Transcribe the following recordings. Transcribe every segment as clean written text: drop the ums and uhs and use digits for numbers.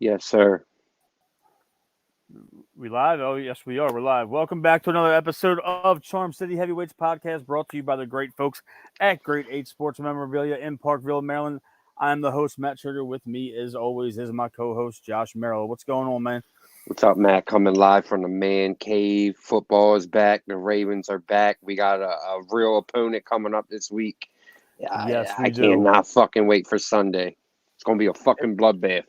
Yes, sir. We live? Oh, yes, we are. We're live. Welcome back to another episode of Charm City Heavyweights Podcast, brought to you by the great folks at Great 8 Sports Memorabilia in Parkville, Maryland. I'm the host, Matt Sugar. With me, as always, is my co-host, Josh Merrill. What's going on, man? What's up, Matt? Coming live from the man cave. Football is back. The Ravens are back. We got a real opponent coming up this week. Yes, I we do. cannot fucking wait for Sunday. It's going to be a fucking bloodbath.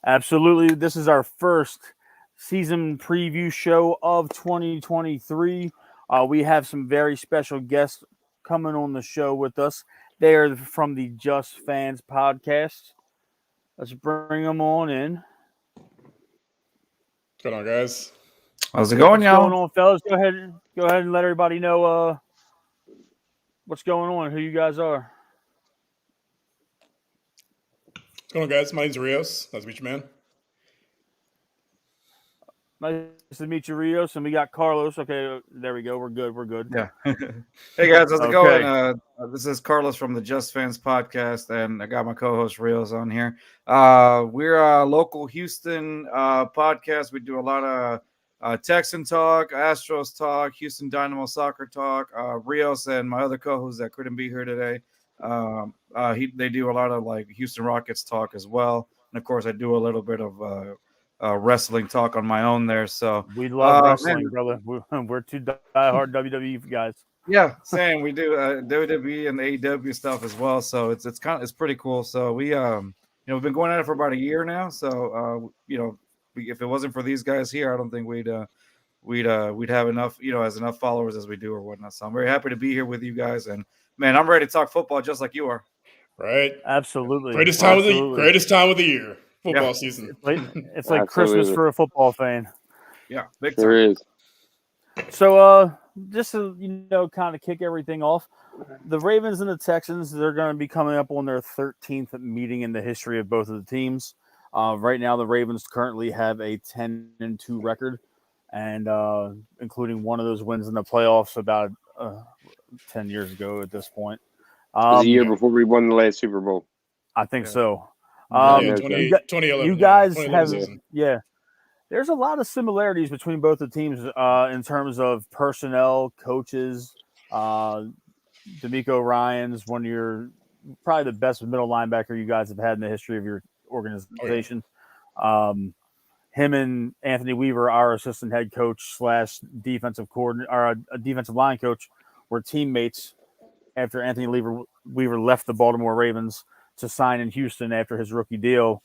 Absolutely. This is our first season preview show of 2023. We have some very special guests coming on the show with us. They are from the Just Fans podcast. Let's bring them on in. What's going on, guys? How's it going, y'all? What's going on, fellas? Go ahead and let everybody know what's going on, who you guys are. What's going on, guys? My name's Rios. Nice to meet you, man. Nice to meet you, Rios. And we got Carlos. Okay, there we go. We're good. Yeah. Hey, guys, how's it going? This is Carlos from the Just Fans podcast, and I got my co-host Rios on here. We're a local Houston podcast. We do a lot of Texan talk, Astros talk, Houston Dynamo soccer talk. Rios and my other co-host that couldn't be here today, they do a lot of like Houston Rockets talk as well. And of course, I do a little bit of wrestling talk on my own there. So we love wrestling, brother. We're two diehard WWE guys. Yeah, same. We do WWE and AEW stuff as well. So it's pretty cool. So we we've been going at it for about a year now. So if it wasn't for these guys here, I don't think we'd have enough enough followers as we do or whatnot. So I'm very happy to be here with you guys, and man, I'm ready to talk football just like you are. Right? Absolutely. Greatest time of the year. Football season. It's like Christmas for a football fan. Yeah, big time. There is. So just to kind of kick everything off, the Ravens and the Texans, they're going to be coming up on their 13th meeting in the history of both of the teams. Right now, the Ravens currently have a 10-2 record, and including one of those wins in the playoffs about 10 years ago at this point. It was a year before we won the last Super Bowl. I think so. 2011. You guys 2011 have, season. There's a lot of similarities between both the teams in terms of personnel, coaches. D'Amico Ryan's one of your probably the best middle linebacker you guys have had in the history of your organization. Him and Anthony Weaver, our assistant head coach / defensive coordinator, or a defensive line coach, were teammates after Anthony Weaver left the Baltimore Ravens to sign in Houston after his rookie deal.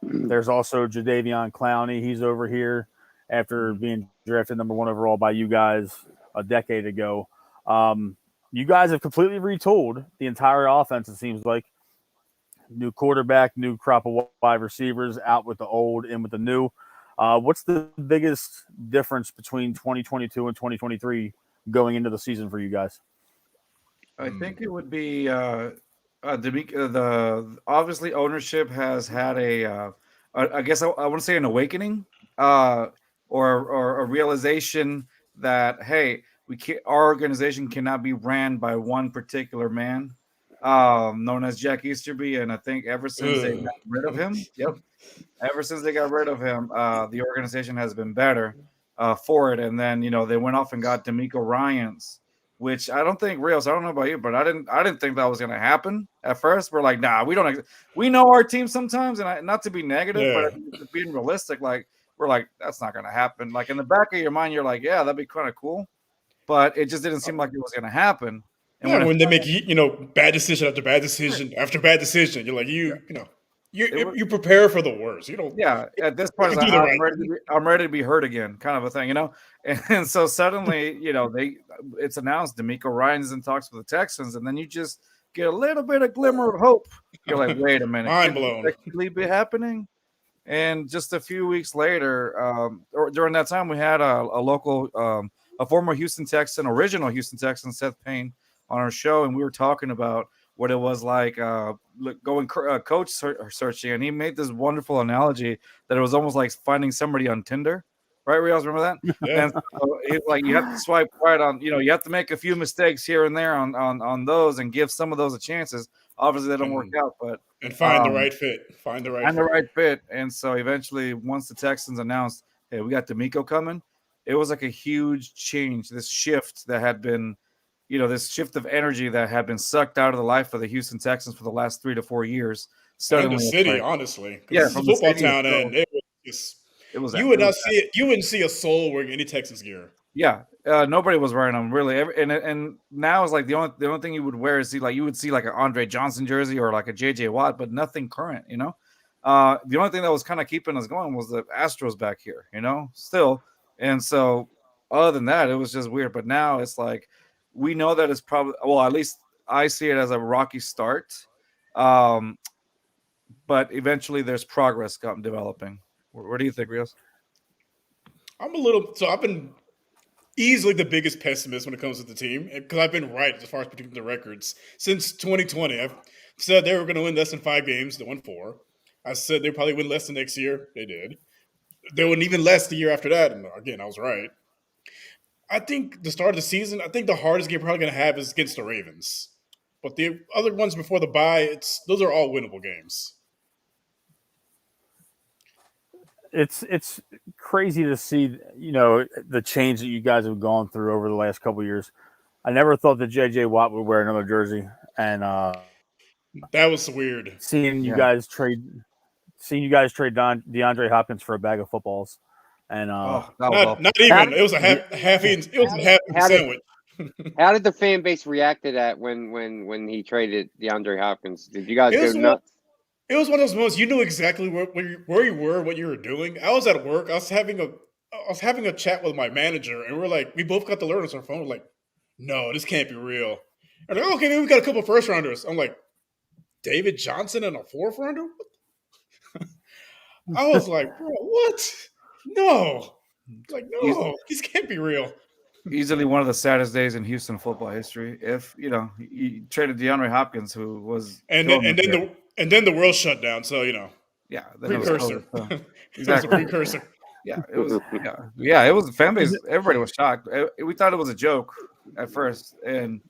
There's also Jadeveon Clowney. He's over here after being drafted number 1 overall by you guys a decade ago. You guys have completely retooled the entire offense, it seems like. New quarterback, new crop of wide receivers, out with the old, in with the new. What's the biggest difference between 2022 and 2023 going into the season for you guys? I think it would be obviously ownership has had I guess I want to say an awakening or a realization that, hey, our organization cannot be ran by one particular man known as Jack Easterby. And I think ever since they got rid of him, the organization has been better for it. And then, they went off and got D'Amico Ryans, which I don't think, Rios, I don't know about you, but I didn't think that was going to happen at first. We're like, nah, we know our team sometimes, and not to be negative, but being realistic, like, we're like, that's not going to happen. Like, in the back of your mind, you're like, yeah, that'd be kind of cool, but it just didn't seem like it was going to happen. And when they make bad decision after bad decision after bad decision, you're like, you prepare for the worst. You don't. Yeah, at this point, I'm ready to be hurt again, kind of a thing, And so suddenly, it's announced D'Amico Ryan's in talks with the Texans, and then you just get a little bit of glimmer of hope. You're like, wait a minute, mind blown. Could this be happening? And just a few weeks later, or during that time, we had a local, a former Houston Texan, original Houston Texan, Seth Payne, on our show, and we were talking about what it was like going coach searching, and he made this wonderful analogy that it was almost like finding somebody on Tinder, right? Rios, remember that? Yeah. And so it's like you have to swipe right on, you have to make a few mistakes here and there on those and give some of those a chances. Obviously, they don't work out, but And find the right fit. Find the right fit. And so eventually, once the Texans announced, hey, we got D'Amico coming, it was like a huge change. This shift that had been, this shift of energy that had been sucked out of the life of the Houston Texans for the last 3 to 4 years. Suddenly, and the city, honestly. Yeah, it's a football town, and it was just. You would not see it. You wouldn't see a soul wearing any Texans gear. Yeah, nobody was wearing them really. And now it's like the only thing you would wear is you would see like an Andre Johnson jersey or like a JJ Watt, but nothing current. The only thing that was kind of keeping us going was the Astros back here. Still, and so other than that, it was just weird. But now it's like we know that it's probably at least I see it as a rocky start. But eventually there's progress developing. What do you think, Rios? I've been easily the biggest pessimist when it comes to the team because I've been right as far as predicting the records since 2020. I've said they were going to win less than 5 games. They won 4. I said they'd probably win less than next year. They did. They won even less the year after that. And again, I was right. I think the start of the season, I think the hardest game we're probably going to have is against the Ravens. But the other ones before the bye, those are all winnable games. It's crazy to see, the change that you guys have gone through over the last couple of years. I never thought that JJ Watt would wear another jersey, and that was weird. Seeing you guys trade DeAndre Hopkins for a bag of footballs, and not even. It was a half sandwich. How did the fan base react to that when he traded DeAndre Hopkins? Did you guys go nuts? It was one of those moments you knew exactly where you were, what you were doing. I was at work. I was having a chat with my manager, and we both got the alerts on our phone. We're like, no, this can't be real. And they're like, okay, maybe we got a couple of first rounders. I'm like, David Johnson and a 4th rounder? I was like, bro, what? No. No, this can't be real. Easily one of the saddest days in Houston football history. If you traded DeAndre Hopkins, who was and then the world shut down. So yeah, precursor. Exactly, it was a precursor. Yeah, it was. Yeah, it was. Fan base. Everybody was shocked. We thought it was a joke at first, and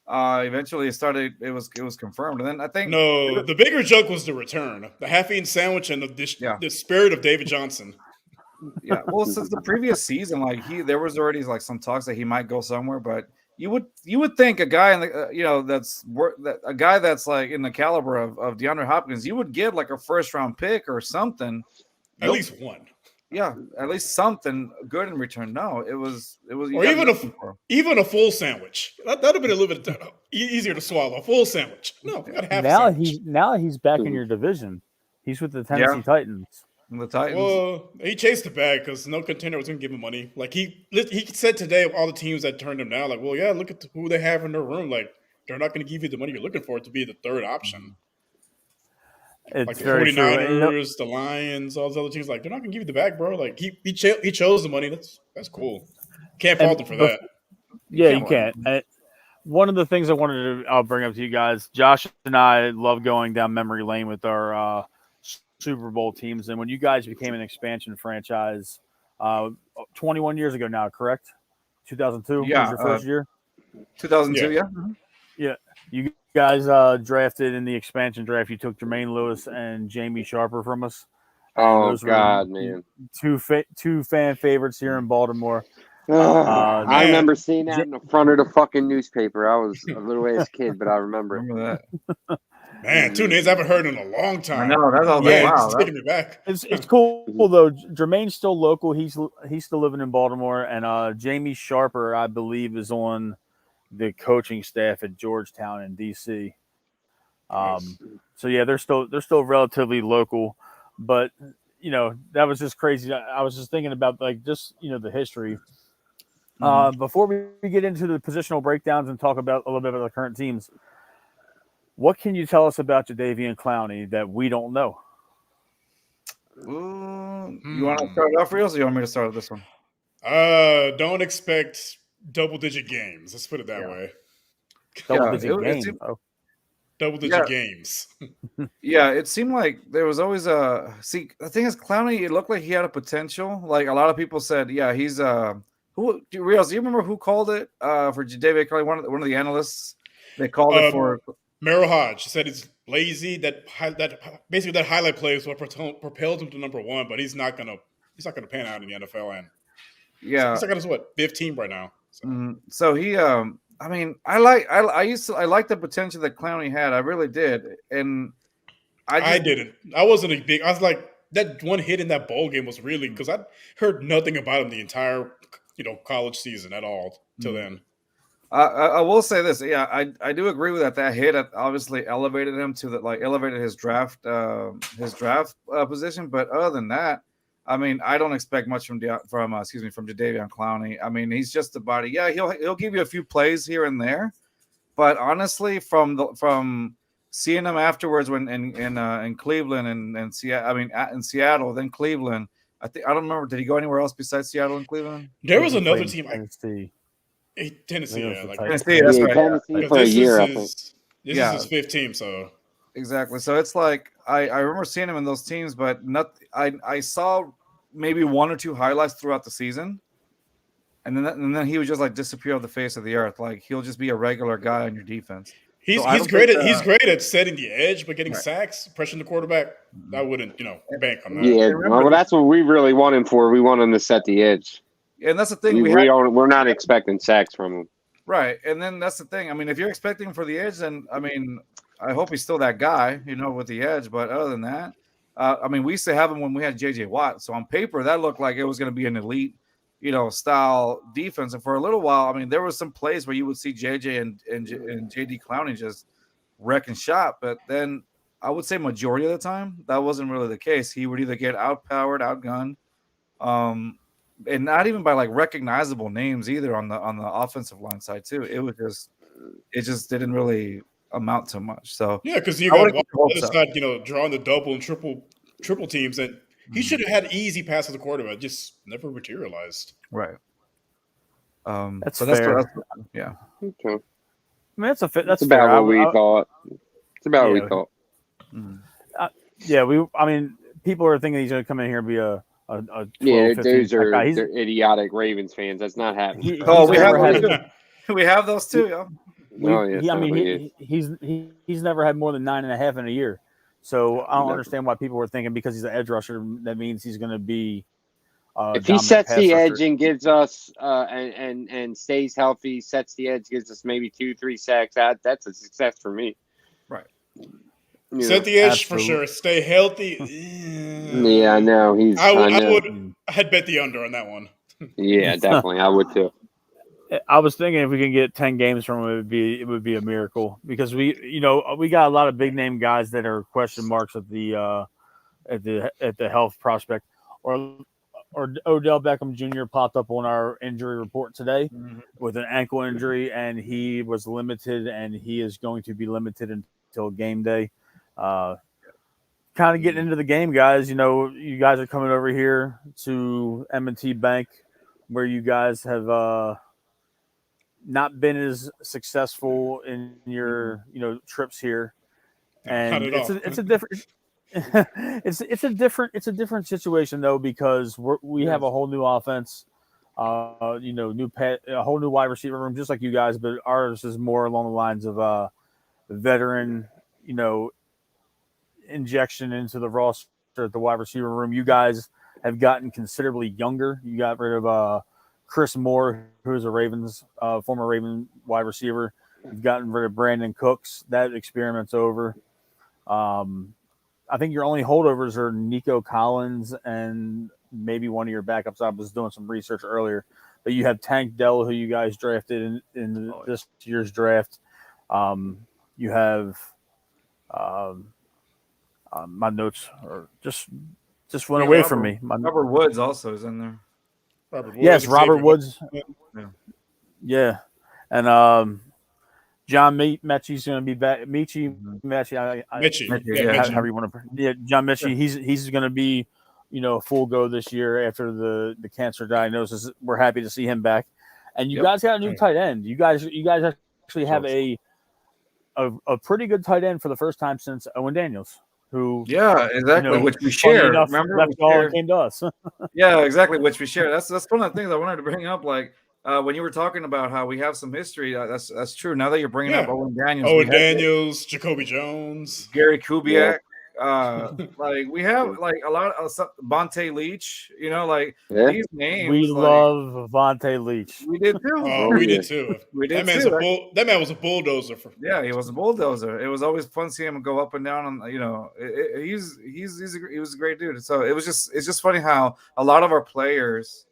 eventually it was confirmed. And then I think the bigger joke was the return, the half-eaten sandwich, and the spirit of David Johnson. Yeah, well, since the previous season, there was already some talks that he might go somewhere, but you would think a guy in the a guy that's in the caliber of DeAndre Hopkins, you would get a 1st-round pick or something, at least one. Yeah, at least something good in return. No, it was or even a full sandwich. That'd have been a little bit easier to swallow. A full sandwich. No, we got half. Now he's back in your division. He's with the Tennessee Titans. The Titans. Well, he chased the bag because no contender was going to give him money. He said today of all the teams that turned him down, look at who they have in their room. They're not going to give you the money you're looking for to be the 3rd option. It's the very 49ers, the Lions, all those other teams. They're not going to give you the bag, bro. He chose the money. That's cool. Can't fault him for that. Yeah, you can't. One of the things I'll bring up to you guys, Josh and I love going down memory lane with our Super Bowl teams, and when you guys became an expansion franchise 21 years ago now, correct? 2002 was your first year? 2002, yeah. Yeah. You guys drafted in the expansion draft. You took Jermaine Lewis and Jamie Sharper from us. Oh, God, man. Two fan favorites here in Baltimore. I remember seeing that in the front of the fucking newspaper. I was a little ass kid, but I remember that. Man, 2 names I haven't heard in a long time. I know. That's all. It's taking me back. It's cool though. Jermaine's still local. He's still living in Baltimore, and Jamie Sharper, I believe, is on the coaching staff at Georgetown in DC. So yeah, they're still relatively local, but that was just crazy. I was just thinking about the history. Before we get into the positional breakdowns and talk about a little bit about the current teams, what can you tell us about Jadeveon Clowney that we don't know? You want to start off, Rios, or you want me to start with this one? Don't expect double-digit games. Let's put it that way. Double-digit games. Double-digit games. Yeah, it seemed like there was always the thing is, Clowney, it looked like he had a potential. A lot of people said, yeah, he's Rios, do you remember who called it for Jadeveon Clowney? One of the analysts. They called it for Merrill Hodge said he's lazy. That basically that highlight play is what propelled him to number one, but he's not gonna pan out in the NFL. And he's like on his 5th team right now. So he, I mean, I like the potential that Clowney had. I really did, and I didn't. I wasn't a big. I was like that one hit in that bowl game was really because I heard nothing about him the entire college season at all till then. I will say this, yeah, I do agree with that. That hit obviously elevated him to elevated his draft position. But other than that, I mean, I don't expect much from Jadeveon Clowney. I mean, he's just a body. Yeah, he'll give you a few plays here and there, but honestly, from seeing him afterwards when in Cleveland and Seattle, I mean, in Seattle, then Cleveland. I don't remember. Did he go anywhere else besides Seattle and Cleveland? There was another team. Tennessee. Tennessee, Tennessee, that's right. Tennessee for a year, I think. This is his 5th team, so exactly. So it's like I remember seeing him in those teams, but I saw maybe 1 or 2 highlights throughout the season, and then he would just disappear off the face of the earth. Like he'll just be a regular guy on your defense. He's great at setting the edge, but getting sacks, pressuring the quarterback, I wouldn't bank on that. Yeah, well, that's what we really want him for. We want him to set the edge. And that's the thing. We're not expecting sacks from him. Right. And then that's the thing. I mean, if you're expecting for the edge, then, I mean, I hope he's still that guy, with the edge. But other than that, I mean, we used to have him when we had J.J. Watt. So on paper, that looked like it was going to be an elite, style defense. And for a little while, I mean, there was some plays where you would see J.J. and J.D. Clowney just wrecking shop. But then I would say majority of the time, that wasn't really the case. He would either get outpowered, outgunned, and not even by recognizable names either on the offensive line side too. It just didn't really amount to much. So yeah, because you got side, drawing the double and triple teams, and he should have had easy passes to quarterback, just never materialized. Right. That's fair. Yeah. Okay. I mean, that's about fair. what we thought. It's about what we thought. I mean, people are thinking he's going to come in here and be a 12, those 15, are they're idiotic Ravens fans. That's not happening. We have those too. Yeah. He's never had more than 9.5 in a year. So I don't understand why people were thinking because he's an edge rusher that means he's going to be. If he sets the edge and gives us and stays healthy, sets the edge, gives us maybe 2-3 sacks. That's a success for me. Right. Set the edge for sure. Stay healthy. Yeah, I know. I'd bet the under on that one. Yeah, definitely. I would too. I was thinking if we can get 10 games from him, it would be a miracle because we got a lot of big name guys that are question marks at the health prospect. Or Odell Beckham Jr. popped up on our injury report today with an ankle injury, and he was limited, and he is going to be limited until game day. Kind of getting into the game, guys. You guys are coming over here to M&T Bank, where you guys have not been as successful in your trips here, and it's a different. it's a different situation though because we have a whole new offense, a whole new wide receiver room just like you guys, but ours is more along the lines of veteran, injection into the roster at the wide receiver room. You guys have gotten considerably younger. You got rid of Chris Moore, who is a former Raven wide receiver. You've gotten rid of Brandon Cooks. That experiment's over. I think your only holdovers are Nico Collins and maybe one of your backups. I was doing some research earlier, but you have Tank Dell, who you guys drafted in this year's draft. You have my notes are just went away from me. Robert Woods also is in there. Robert Woods. Yeah. And John Mechie's going to be back. Mechie. However you want to. Yeah, John Mechie. He's going to be, full go this year after the cancer diagnosis. We're happy to see him back. And you guys got a new tight end. You guys actually have a pretty good tight end for the first time since Owen Daniels. Who? Yeah, exactly. Which we shared. Remember, left all and came to us. Yeah, exactly. Which we shared. That's one of the things I wanted to bring up. when you were talking about how we have some history, that's true. Now that you're bringing up Owen Daniels, Jacoby Jones, Gary Kubiak, like we have like a lot of Vontae Leach, these names. We love Vontae Leach. We did too. Oh, we did too. That man was a bulldozer. Yeah, he was a bulldozer. It was always fun seeing him go up and down. On he was a great dude. So it's just funny how a lot of our players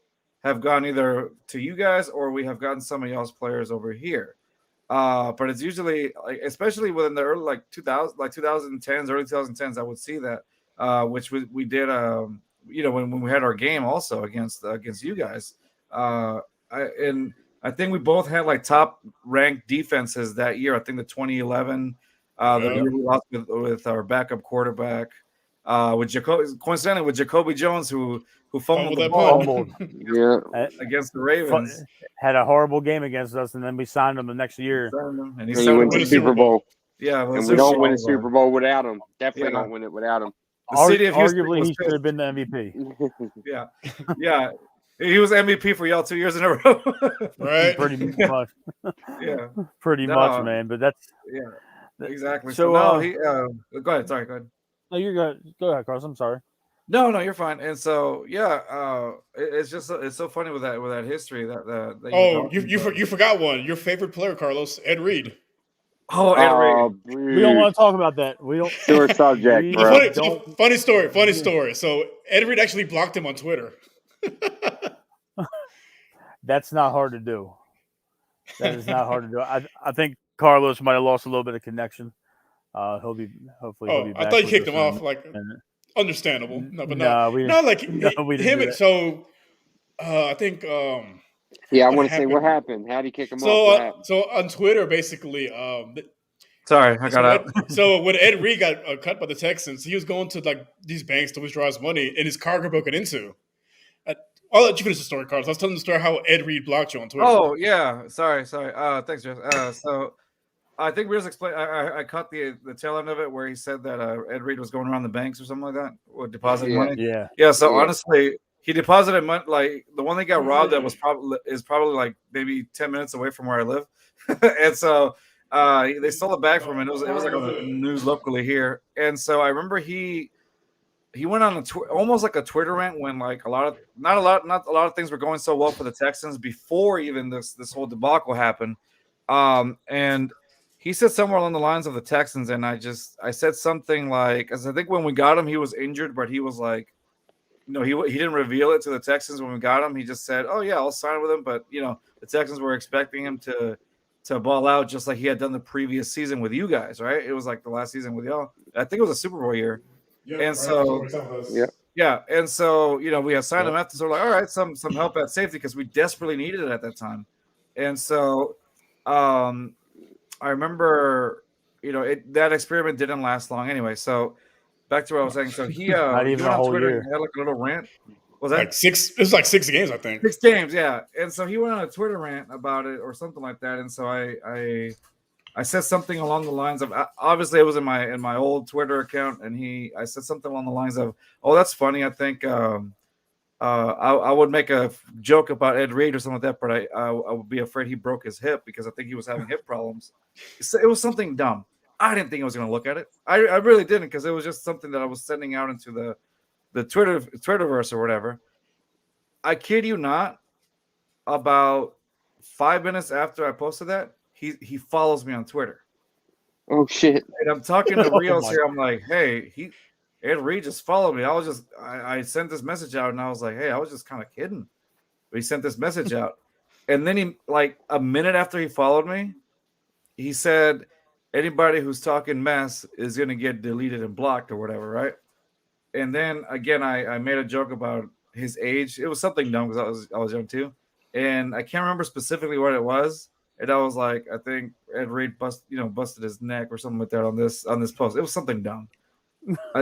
have gone either to you guys or we have gotten some of y'all's players over here. But it's usually like, especially within the early 2010s, early 2010s, I would see that, which we did, when we had our game also against you guys. I think we both had like top ranked defenses that year. I think the 2011, the year we lost with our backup quarterback, coincidentally with Jacoby Jones, who fumbled the ball against the Ravens. Had a horrible game against us, and then we signed him the next year. And he went to the Super Bowl. Yeah, and we don't win a Super Bowl without him. Definitely don't win it without him. Arguably, he should have been the MVP. Yeah. He was MVP for y'all 2 years in a row. Right? Pretty much. Yeah. Pretty much, man. But that's exactly. So go ahead. Sorry, go ahead. No, you're good. Go ahead, Carlos. I'm sorry. No, you're fine. And so, it's so funny with that history that you forgot one. Your favorite player, Carlos, Ed Reed. Oh, Ed Reed. We don't want to talk about that. We don't. Short subject, bro. Funny story. So Ed Reed actually blocked him on Twitter. That's not hard to do. That is not hard to do. I think Carlos might have lost a little bit of connection. He'll be back. I thought you kicked him off. Understandable. We didn't. So I think. I want to say what happened. How did he kick him off? So on Twitter, basically. Sorry, I got out. So when Ed Reed got cut by the Texans, he was going to these banks to withdraw his money, and his car got broken into. I'll let you finish the story, Carlos. I was telling the story how Ed Reed blocked you on Twitter. Oh yeah, sorry. Thanks, Jeff. So I think we just explained. I caught the tail end of it where he said that Ed Reed was going around the banks or something like that, with depositing money. Yeah. So honestly, he deposited money. Like the one that got robbed that was probably like maybe 10 minutes away from where I live, and so they stole it back from him. It was like on the news locally here, and so I remember he went on almost like a Twitter rant when like not a lot of things were going so well for the Texans before even this whole debacle happened, and he said somewhere along the lines of the Texans, and I said something like, as I think when we got him, he was injured, but he was like, he didn't reveal it to the Texans when we got him. He just said, "Oh yeah, I'll sign with him," but the Texans were expecting him to ball out just like he had done the previous season with you guys, right? It was like the last season with y'all. I think it was a Super Bowl year. Yeah, and so and so we had signed him after, so we're like, all right, some help at safety because we desperately needed it at that time. And so I remember that experiment didn't last long anyway. So back to what I was saying. So he not even a whole Twitter, year. He had like a little rant. Was that like 6? It was like 6 games, I think. 6 games, yeah. And so he went on a Twitter rant about it or something like that. And so I said something along the lines of, obviously it was in my old Twitter account, and I said something along the lines of, "Oh, that's funny. I think I would make a joke about Ed Reed or something like that, but I would be afraid he broke his hip because I think he was having hip problems." It was something dumb. I didn't think I was going to look at it. I really didn't, because it was just something that I was sending out into the Twitterverse or whatever. I kid you not, about 5 minutes after I posted that, he follows me on Twitter. Oh shit! And I'm talking to Rios here. I'm like, "Hey, Ed Reed just followed me." I sent this message out, and I was like, "Hey, I was just kind of kidding." But he sent this message out, and then he, like a minute after he followed me, he said, "Anybody who's talking mess is gonna get deleted and blocked or whatever, right?" And then again, I made a joke about his age. It was something dumb because I was young too, and I can't remember specifically what it was. And I was like, I think Ed Reed busted his neck or something like that on this post. It was something dumb.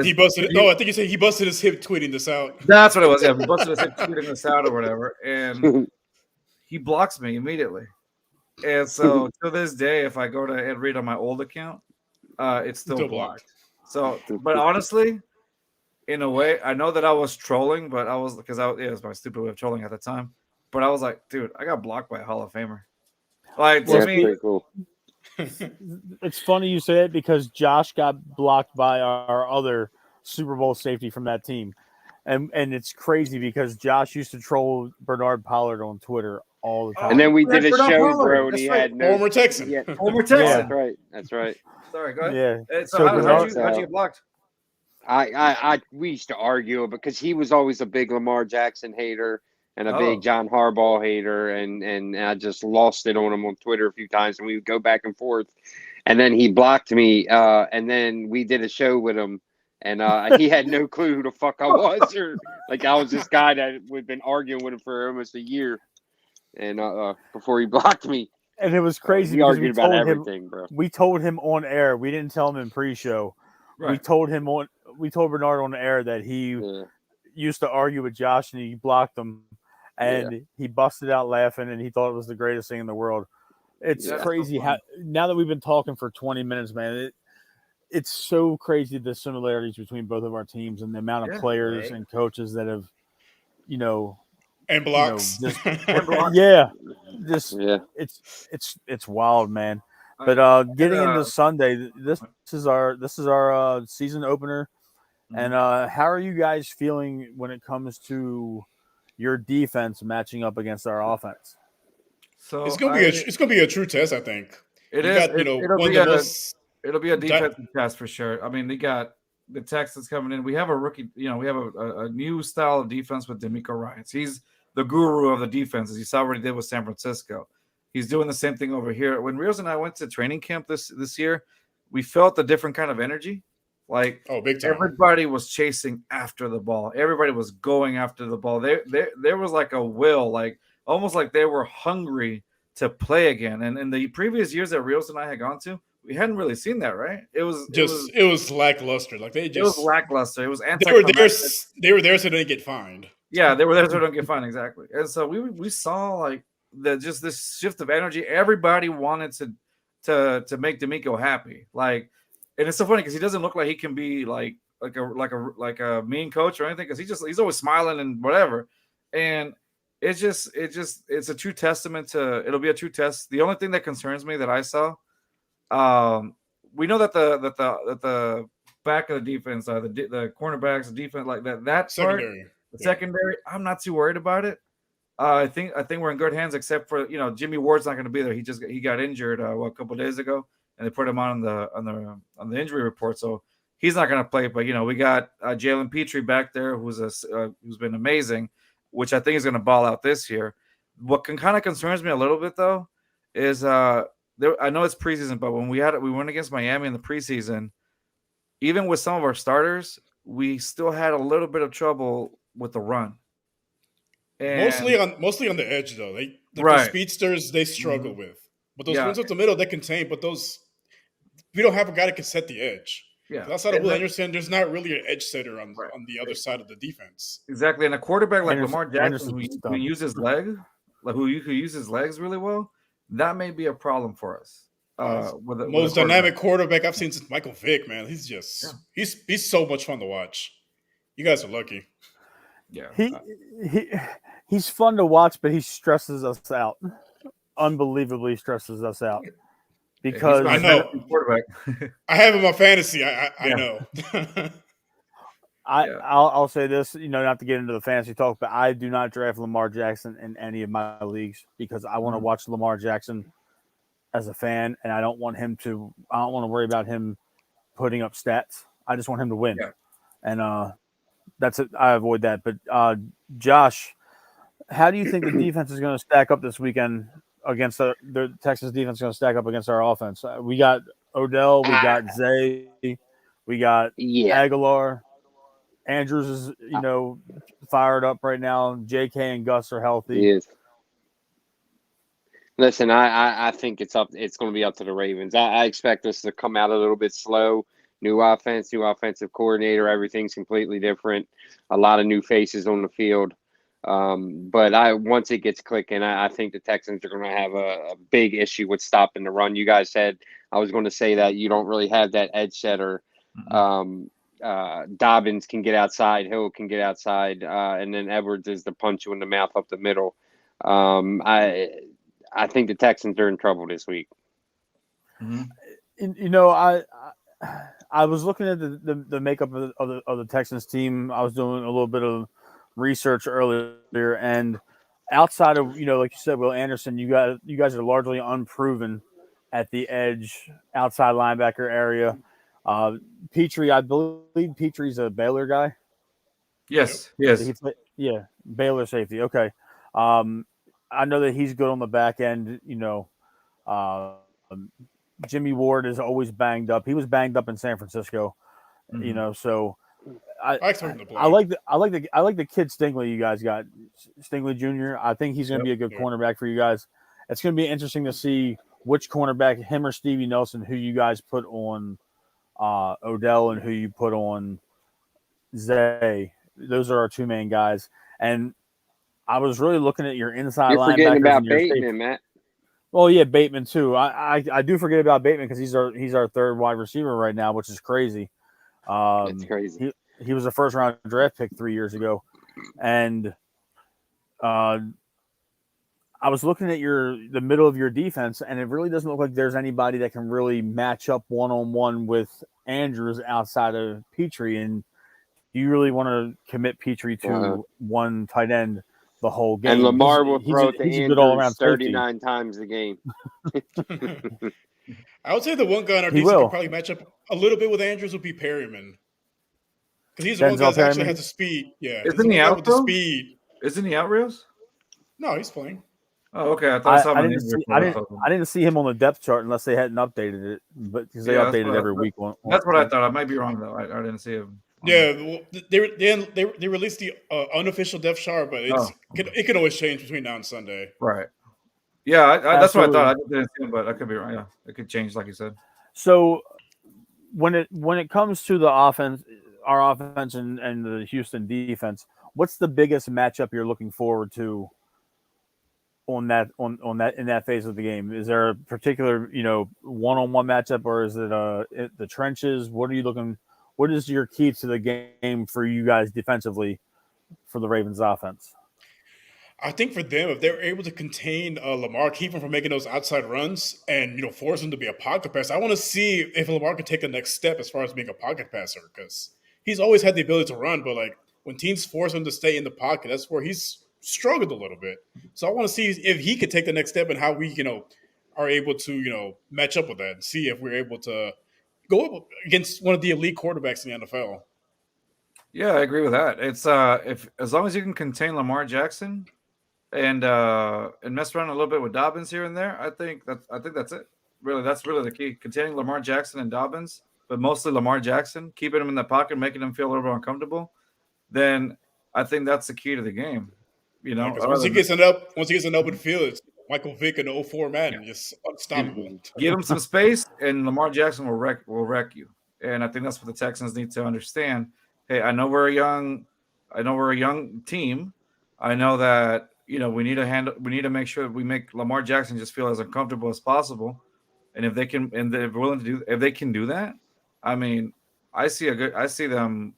He busted it. I think you said he busted his hip tweeting this out. That's what it was. Yeah, he busted his hip tweeting this out or whatever. And he blocks me immediately. And so to this day, if I go to Ed Reed on my old account, it's still blocked. So, but honestly, in a way, I know that I was trolling, but it was my stupid way of trolling at the time. but I was like, dude, I got blocked by a Hall of Famer. Like, Well, to that's me, pretty cool. It's funny you say it because Josh got blocked by our other Super Bowl safety from that team. And it's crazy because Josh used to troll Bernard Pollard on Twitter all the time. And then we did a Bernard show, Pollard. bro, and That's he right. had no Former Texan. Yeah. Former Yeah, Texan. that's right. That's right. Sorry, go ahead. Yeah. So how'd Bernard, you get blocked? We used to argue because he was always a big Lamar Jackson hater and a Oh. big John Harbaugh hater, and I just lost it on him on Twitter a few times, and we would go back and forth, and then he blocked me, and then we did a show with him, and he had no clue who the fuck I was, or like I was this guy that we'd been arguing with him for almost a year, and before he blocked me. And it was crazy We because argued about everything, bro. We told him on air. We didn't tell him in pre-show. Right. We told Bernard on the air that he used to argue with Josh and he blocked him, and he busted out laughing and he thought it was the greatest thing in the world. It's crazy how now that we've been talking for 20 minutes, man. It's so crazy the similarities between both of our teams and the amount of players and coaches that have, and blocks. It's wild, man. But getting into Sunday, this is our season opener. And how are you guys feeling when it comes to your defense matching up against our offense? So it's gonna be a true test, I think. It'll be a defensive test for sure. I mean, they got the Texans coming in. We have a rookie. We have a new style of defense with DeMeco Ryans. He's the guru of the defenses. You saw what he did with San Francisco. He's doing the same thing over here. When Rios and I went to training camp this year, we felt a different kind of energy. Like, big time. Everybody was chasing after the ball. Everybody was going after the ball. There was like a will, like almost like they were hungry to play again. And in the previous years that Rios and I had gone to, we hadn't really seen that, right? It was lackluster. Like it was lackluster. It was they were there so they didn't get fined. Yeah, they were there so they don't get fined, exactly. And so we saw like just this shift of energy. Everybody wanted to make DeMeco happy. Like, and it's so funny because he doesn't look like he can be like a mean coach or anything, because he's always smiling and whatever. And it's a true testament to it'll be a true test. The only thing that concerns me that I saw, we know that the back of the defense, the cornerbacks, the defense, like that secondary, secondary, I'm not too worried about it. I think we're in good hands, except for Jimmy Ward's not going to be there. He got injured a couple of days ago, and they put him on the injury report, so he's not going to play. But we got Jalen Petrie back there, who's been amazing, which I think is going to ball out this year. What kind of concerns me a little bit though is I know it's preseason, but when we went against Miami in the preseason, even with some of our starters, we still had a little bit of trouble with the run. And mostly on the edge though. The speedsters they struggle with, but those ones up the middle they contain. But we don't have a guy that can set the edge. Yeah, outside of Will Anderson, there's not really an edge setter on the other side of the defense. Exactly, and a quarterback like Lamar Jackson who uses his leg, who uses legs really well, that may be a problem for us. Most dynamic quarterback I've seen since Michael Vick, man. He's just he's so much fun to watch. You guys are lucky. Yeah, he's fun to watch, but he stresses us out. Unbelievably stresses us out. Because I know quarterback. I have him on fantasy. I know. I'll say this, not to get into the fantasy talk, but I do not draft Lamar Jackson in any of my leagues because I want to watch Lamar Jackson as a fan, and I don't want to worry about him putting up stats. I just want him to win. Yeah. And that's it. I avoid that. But Josh, how do you think the defense is going to stack up this weekend against the Texans defense? Going to stack up against our offense? We got Odell, we got Zay, we got Aguilar. Andrews is fired up right now. JK and Gus are healthy. He is. Listen, I think it's going to be up to the Ravens. I expect us to come out a little bit slow. New offense, new offensive coordinator. Everything's completely different. A lot of new faces on the field. But once it gets clicking, I think the Texans are going to have a big issue with stopping the run. You guys said I was going to say that you don't really have that edge setter. Dobbins can get outside, Hill can get outside, and then Edwards is the punch you in the mouth up the middle. I think the Texans are in trouble this week. Mm-hmm. You know, I was looking at the makeup of the Texans team. I was doing a little bit of research earlier, and outside of, like you said, Will Anderson, you guys are largely unproven at the edge, outside linebacker area. Petrie, I believe Petrie's a Baylor guy. Yes, yes. Yeah, Baylor safety. Okay. I know that he's good on the back end. Jimmy Ward is always banged up. He was banged up in San Francisco. Mm-hmm. So I expect him to play. I like the kid Stingley you guys got, Stingley Jr. I think he's going to be a good cornerback for you guys. It's going to be interesting to see which cornerback, him or Stevie Nelson, who you guys put on Odell and who you put on Zay. Those are our two main guys. And I was really looking at your inside linebackers. You're forgetting about Bateman, Matt. Well, yeah, Bateman too. I do forget about Bateman because he's our third wide receiver right now, which is crazy. It's crazy. He was a first round draft pick 3 years ago, and I was looking at the middle of your defense, and it really doesn't look like there's anybody that can really match up 1-on-1 with Andrews outside of Petrie. And do you really want to commit Petrie to one tight end the whole game? And Lamar will throw it to Andrews 39 safety. times a game. I would say the one guy on our defense can probably match up a little bit with Andrews would be Perryman. Because he's the one guy that actually has the speed. Yeah. Isn't he out, with the speed? Isn't he out, Rios? No, he's playing. Oh, okay. I thought I didn't see him on the depth chart unless they hadn't updated it, but because they update it every week. That's what I thought. I might be wrong though. I didn't see him. Yeah, they released the unofficial depth chart, but it can always change between now and Sunday. Right. Yeah, that's what I thought. I didn't see him, but I could be wrong. Yeah, it could change, like you said. So when it comes to the offense, our offense and the Houston defense, what's the biggest matchup you're looking forward to on that in that phase of the game? Is there a particular one-on-one matchup, or is it the trenches? What are you looking? What is your key to the game for you guys defensively for the Ravens offense? I think for them, if they're able to contain Lamar, keep him from making those outside runs, and force him to be a pocket passer, I want to see if Lamar can take the next step as far as being a pocket passer, because he's always had the ability to run, but like when teams force him to stay in the pocket, that's where he's struggled a little bit. So I want to see if he could take the next step and how we are able to match up with that and see if we're able to go up against one of the elite quarterbacks in the NFL. Yeah, I agree with that. It's as long as you can contain Lamar Jackson and mess around a little bit with Dobbins here and there, I think that's it. Really, that's really the key. Containing Lamar Jackson and Dobbins, but mostly Lamar Jackson, keeping him in the pocket, making him feel a little bit uncomfortable. Then I think that's the key to the game. Once he gets an open field, it's Michael Vick in the 04 Madden, just unstoppable. Give him some space, and Lamar Jackson will wreck you. And I think that's what the Texans need to understand. Hey, I know we're a young team. I know that we need to make sure that we make Lamar Jackson just feel as uncomfortable as possible. And if they can, and they're willing to do, if they can do that, I mean, I see them,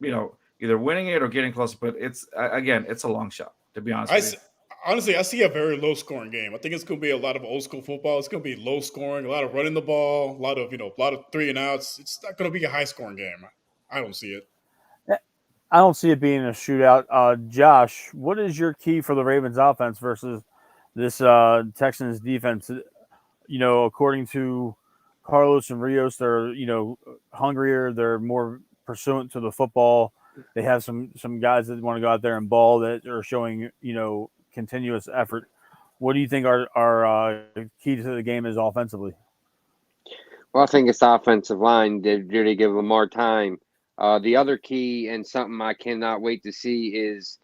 either winning it or getting closer. But it's a long shot, to be honest with you. Honestly, I see a very low-scoring game. I think it's going to be a lot of old-school football. It's going to be low-scoring, a lot of running the ball, a lot of three and outs. It's not going to be a high-scoring game. I don't see it. I don't see it being a shootout. Josh, what is your key for the Ravens offense versus this Texans defense? According to Carlos and Rios, they're hungrier. They're more pursuant to the football. They have some guys that want to go out there and ball that are showing continuous effort. What do you think our key to the game is offensively? Well, I think it's the offensive line. Did they give Lamar time? The other key and something I cannot wait to see is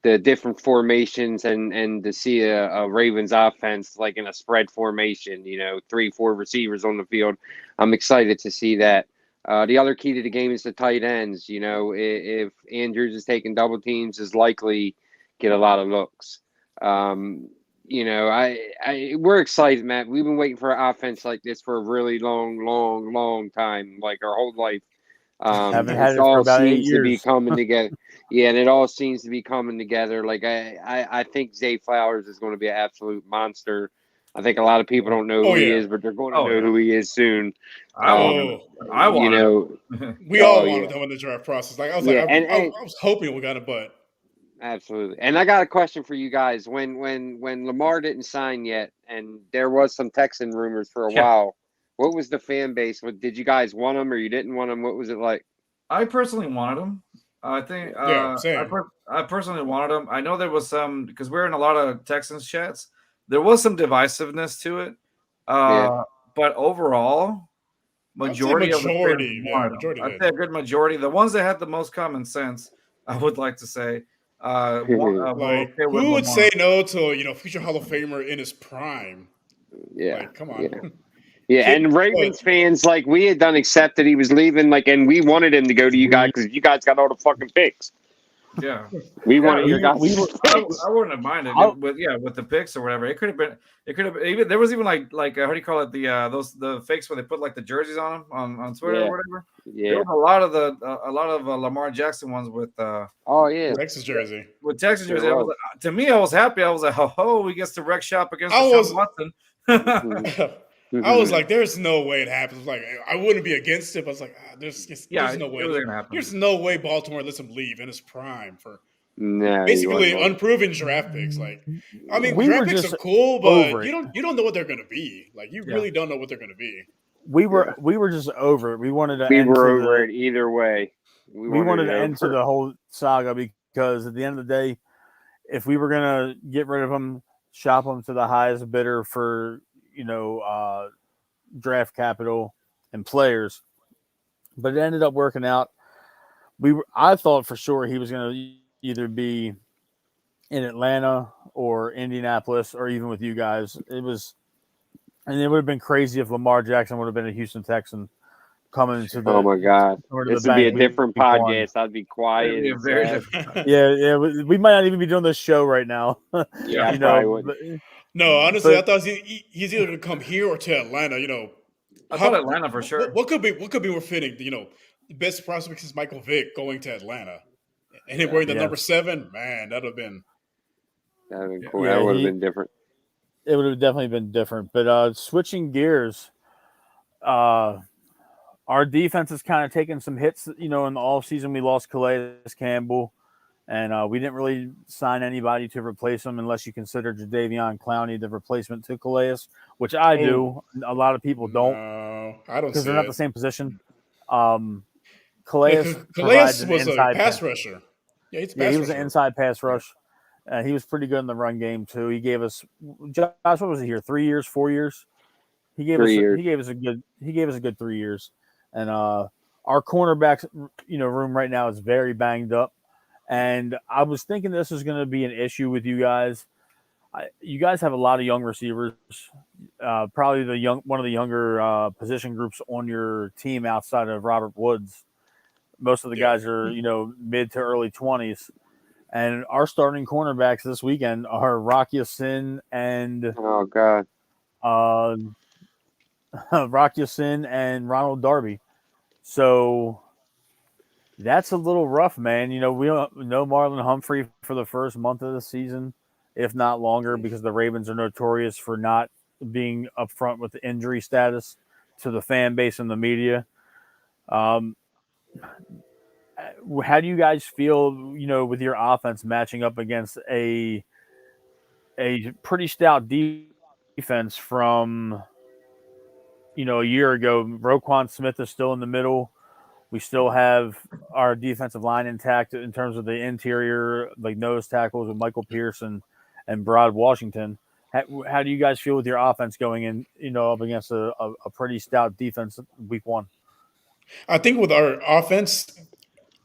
the different formations and to see a Ravens offense like in a spread formation, 3-4 receivers on the field. I'm excited to see that. The other key to the game is the tight ends. If Andrews is taking double teams, is likely get a lot of looks. We're excited, Matt. We've been waiting for an offense like this for a really long time, like our whole life. Haven't had it for about 8 years. To be coming together. Yeah, and it all seems to be coming together. Like I think Zay Flowers is going to be an absolute monster. I think a lot of people don't know Oh who he yeah. is, but they're going to Oh, know yeah. who he is soon. I want him. I You wanted know, him. We oh all yeah, wanted him in the draft process. Like I was yeah, I was hoping we got him, but absolutely. And I got a question for you guys. When Lamar didn't sign yet, and there was some Texan rumors for a Yeah. while, what was the fan base? Did you guys want him or you didn't want him? What was it like? I personally wanted him. I think yeah, same. I personally wanted him. I know there was some because we're in a lot of Texans chats. There was some divisiveness to it, Yeah. but overall, I'd say majority of the fans majority. Yeah, wanted him. majority I'd did. say a good majority. The ones that had the most common sense, I would like to say, were Like, okay with who would Lamar. say no to future Hall of Famer in his prime? Yeah. Like, come on. Yeah. Yeah, and Ravens fans, like, we had done accept that he was leaving, like, and we wanted him to go to you guys because you guys got all the fucking picks. Yeah, We wanted your guys' we were- picks. I wouldn't have minded with the picks or whatever. It could have been. It could have even. There was even like how do you call it, the fakes where they put like the jerseys on them on Twitter Yeah. or whatever. Yeah. There was a lot of Lamar Jackson ones with Oh, yeah. Texas jersey. with Texas Sure jersey. I was was. like, to me, I was happy. I was like, ho, he gets to wreck shop against I Deshaun was- Watson. I was like, there's no way it happens. Like, I wouldn't be against it, but I was like, there's no way. it was gonna happen. There's no way Baltimore lets him leave in his prime for No, basically he wasn't. unproven draft picks. Like, I mean, We draft were picks just are cool, over but it. you don't know what they're gonna be. Like, you Yeah. really don't know what they're gonna be. we were just over it. We wanted to We end were to over the, it either way. we wanted to end to over. the whole saga because at the end of the day, if we were gonna get rid of him, shop him to the highest bidder for draft capital and players, but it ended up working out. I thought for sure he was gonna either be in Atlanta or Indianapolis or even with you guys. It would have been crazy if Lamar Jackson would have been a Houston Texan coming to the. Oh, my God. coming to This the would be a bank. different Week one. podcast. I'd be quiet. It'd be a and very sad. different. Yeah, we might not even be doing this show right now. Yeah, I you probably know, would. but, No, honestly, I but thought he's either gonna come here or to Atlanta. I thought Atlanta for sure. What could be more fitting? The best prospect is Michael Vick going to Atlanta, and him wearing the number 7. Man, that'd have been. That would have been cool. Yeah, That would have been different. it would have definitely been different. But switching gears, our defense is kind of taking some hits. In the offseason, we lost Calais Campbell, and we didn't really sign anybody to replace him unless you consider Jadeveon Clowney the replacement to Calais, which I do. A lot of people don't No, I don't because see they're not it. the same position. Yeah, Calais Calais an was a inside pass rusher. Yeah, he's a Yeah, pass he was rusher. an inside pass rush. He was pretty good in the run game too. He gave us, Josh, what was he here? 3 years, 4 years? He gave 3 us years. he gave us a good 3 years. And our cornerbacks, room right now is very banged up. And I was thinking this is going to be an issue with you guys. You guys have a lot of young receivers. Probably one of the younger position groups on your team outside of Robert Woods. Most of the guys are, mid to early 20s. And our starting cornerbacks this weekend are Rakia Sin and Oh, God. Rakia Sin and Ronald Darby. So that's a little rough, man. We don't know Marlon Humphrey for the first month of the season, if not longer, because the Ravens are notorious for not being upfront with the injury status to the fan base and the media. How do you guys feel, with your offense matching up against a pretty stout defense from, a year ago? Roquan Smith is still in the middle. We still have our defensive line intact in terms of the interior, like nose tackles with Michael Pearson and Broad Washington. How do you guys feel with your offense going in, up against a pretty stout defense week one? I think with our offense,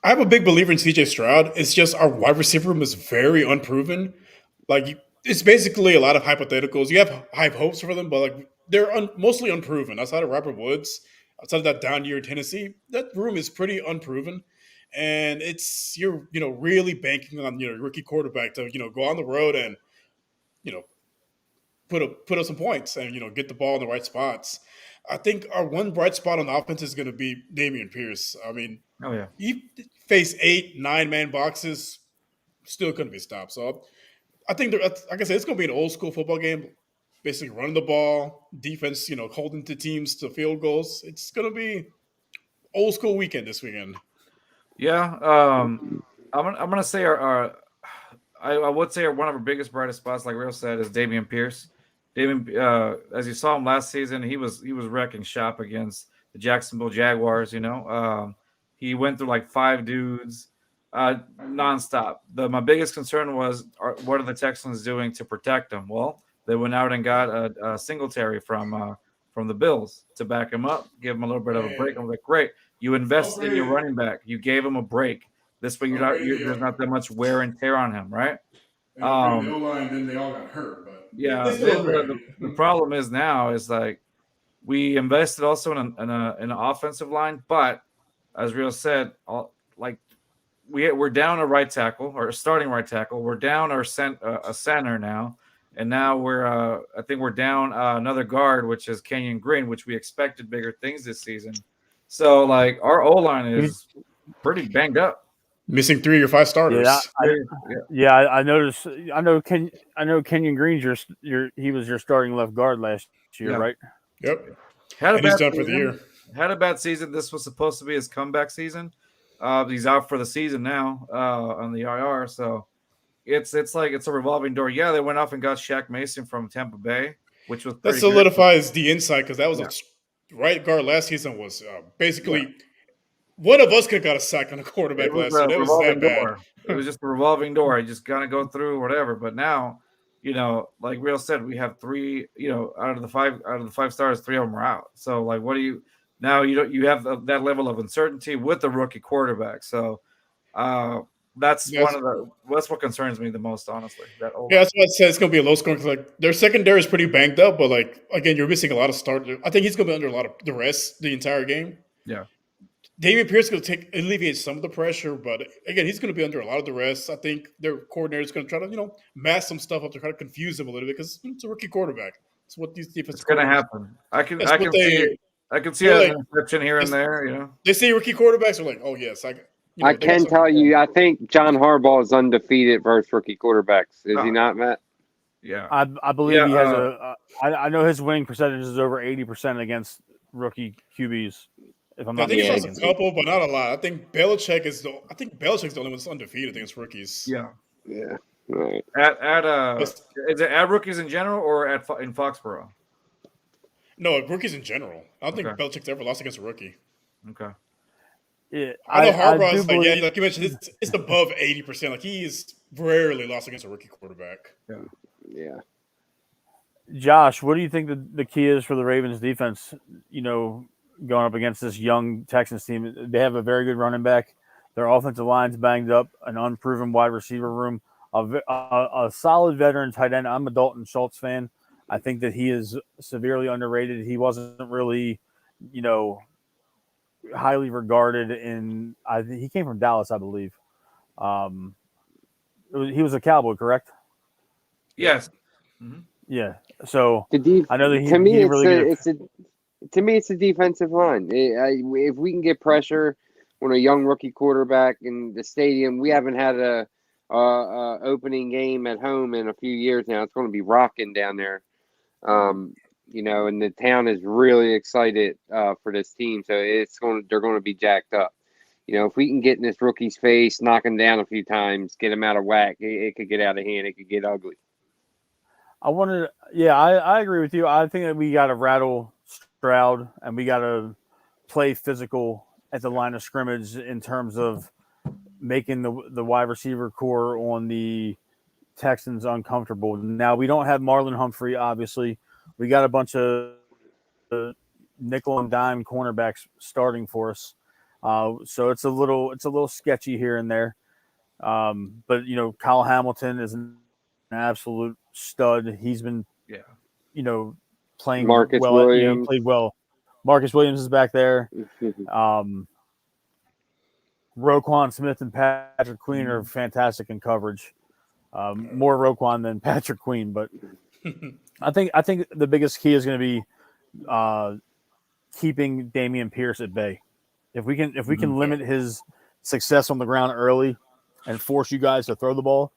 I'm a big believer in CJ Stroud. It's just our wide receiver room is very unproven. Like, it's basically a lot of hypotheticals. You have high hopes for them, but like they're mostly unproven. Outside of Robert Woods, outside of that down year in Tennessee, that room is pretty unproven. And you're really banking on rookie quarterback to go on the road and you know put up some points and get the ball in the right spots. I think our one bright spot on offense is going to be Dameon Pierce. I mean, Oh yeah, he faced 8-9 man boxes, still couldn't be stopped. So I think, like I said, it's going to be an old school football game. Basically, running the ball, defense, holding the teams to field goals. It's going to be old school weekend this weekend. yeah. I'm gonna say I would say one of our biggest brightest spots, like Real said, is Dameon Pierce. Dameon, as you saw him last season, he was wrecking shop against the Jacksonville Jaguars. He went through like 5 dudes nonstop. My biggest concern was, what are the Texans doing to protect him? Well, they went out and got a Singletary from the Bills to back him up, give him a little bit of a break. I'm like, great, you invested in your running back, you gave him a break. This way, there's not that much wear and tear on him, right? The O-line, then they all got hurt, but yeah. The problem is now is like we invested also in an offensive line, but as Real said, we're down a right tackle or a starting right tackle. We're down a center now, and now I think we're down another guard, which is Kenyon Green, which we expected bigger things this season. So like our O-line is pretty banged up. Missing 3 or 5 starters. I noticed. I know Kenyon Green's he was your starting left guard last year, right? Yep. He's done for the year. Had a bad season. This was supposed to be his comeback season. He's out for the season now on the IR. So it's like it's a revolving door. Yeah, they went off and got Shaq Mason from Tampa Bay, which was that solidifies the inside, because that was a right guard last season was basically. One of us could have got a sack on a quarterback last year. That was that bad. It was just a revolving door. You just gotta go through whatever. But now, like Real said, we have 3. Out of the five stars, 3 of them are out. So like, what do you now? You have that level of uncertainty with the rookie quarterback. So that's what concerns me the most, honestly. That's what I said. It's gonna be a low scoring. Like their secondary is pretty banged up, but like again, you're missing a lot of starters. I think he's gonna be under a lot of duress the entire game. Yeah. Dameon Pierce is going to alleviate some of the pressure, but again, he's going to be under a lot of duress. I think their coordinator is going to try to, mask some stuff up to try to confuse him a little bit, because it's a rookie quarterback. It's what these defenses. It's going to happen. I can see an interception here and there. They say rookie quarterbacks are like, oh yes, I can tell you, I think John Harbaugh is undefeated versus rookie quarterbacks. Is he not, Matt? Yeah, I believe he has I know his winning percentage is over 80% against rookie QBs. If I'm not mistaken. I think he has a couple, but not a lot. I think Belichick's the only one that's undefeated against rookies. Yeah. Right. Is it at rookies in general or in Foxborough? No, rookies in general. I don't think Belichick's ever lost against a rookie. Okay. Yeah, I know Harbaugh's like you mentioned, it's above 80%. Like he's rarely lost against a rookie quarterback. Yeah. Josh, what do you think the key is for the Ravens defense? Going up against this young Texans team, they have a very good running back. Their offensive line's banged up, an unproven wide receiver room, a solid veteran tight end. I'm a Dalton Schultz fan. I think that he is severely underrated. He wasn't really, highly regarded he came from Dallas, I believe. He was a Cowboy, correct? Yes. Mm-hmm. Yeah. So I know that to me, it's a defensive line. If we can get pressure on a young rookie quarterback in the stadium, we haven't had a opening game at home in a few years now. It's going to be rocking down there, and the town is really excited for this team. So they're going to be jacked up. If we can get in this rookie's face, knock him down a few times, get him out of whack, it could get out of hand. It could get ugly. I agree with you. I think that we got to rattle Stroud and we got to play physical at the line of scrimmage in terms of making the wide receiver core on the Texans uncomfortable. Now, we don't have Marlon Humphrey, obviously. We got a bunch of nickel and dime cornerbacks starting for us. So it's a little sketchy here and there. But Kyle Hamilton is an absolute stud. He's been playing Marcus well. Williams. He played well. Marcus Williams is back there. Roquan Smith and Patrick Queen are fantastic in coverage. More Roquan than Patrick Queen, but I think the biggest key is going to be keeping Dameon Pierce at bay. If we can limit his success on the ground early and force you guys to throw the ball,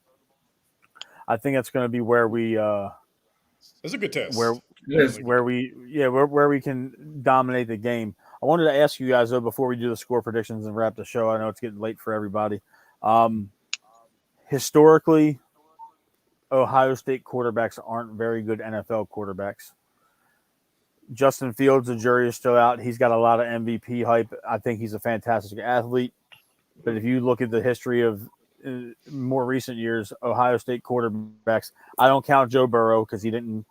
I think that's going to be where we that's a good test. Where we can dominate the game. I wanted to ask you guys though before we do the score predictions and wrap the show. I know it's getting late for everybody. Historically, Ohio State quarterbacks aren't very good NFL quarterbacks. Justin Fields, the jury is still out. He's got a lot of MVP hype. I think he's a fantastic athlete. But if you look at the history of more recent years, Ohio State quarterbacks, I don't count Joe Burrow because he didn't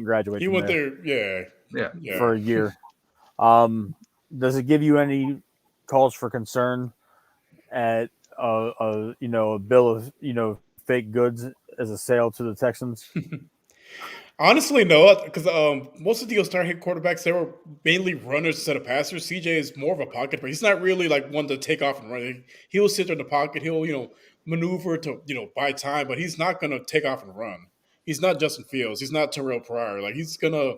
graduate. He went there, for a year. Does it give you any cause for concern at a bill of fake goods as a sale to the Texans? Honestly, no, because most of the star-hit quarterbacks, they were mainly runners instead of passers. CJ is more of a pocket, but he's not really like one to take off and run. He'll sit there in the pocket. He'll, maneuver to, buy time, but he's not going to take off and run. He's not Justin Fields. He's not Terrell Pryor. Like, he's going to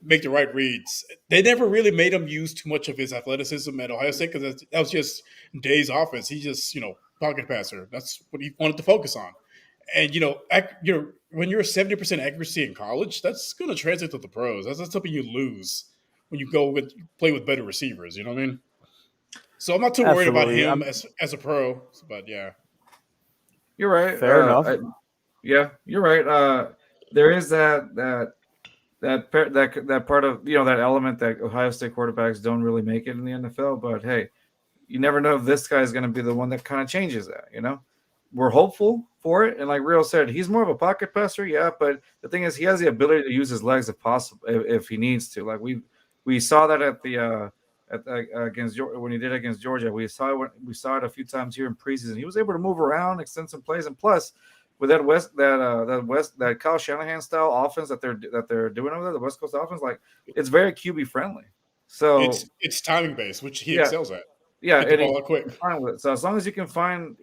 make the right reads. They never really made him use too much of his athleticism at Ohio State because that was just Day's offense. He just, pocket passer. That's what he wanted to focus on. And, when you're 70% accuracy in college, that's going to translate to the pros. That's something you lose when you play with better receivers. You know what I mean? So I'm not too worried about him as a pro. But yeah, you're right. Fair enough. You're right. There is that part of that element that Ohio State quarterbacks don't really make it in the NFL. But hey, you never know if this guy is going to be the one that kind of changes that. We're hopeful for it, and like Real said, he's more of a pocket passer, but the thing is, he has the ability to use his legs if possible, if he needs to. Like we saw that against when he did against Georgia. We saw it a few times here in preseason. He was able to move around, extend some plays, and plus with that Kyle Shanahan style offense that they're doing over there, the West Coast offense, like it's very QB friendly. So it's timing based, which he excels at. Yeah, and ball quick. So as long as you can find,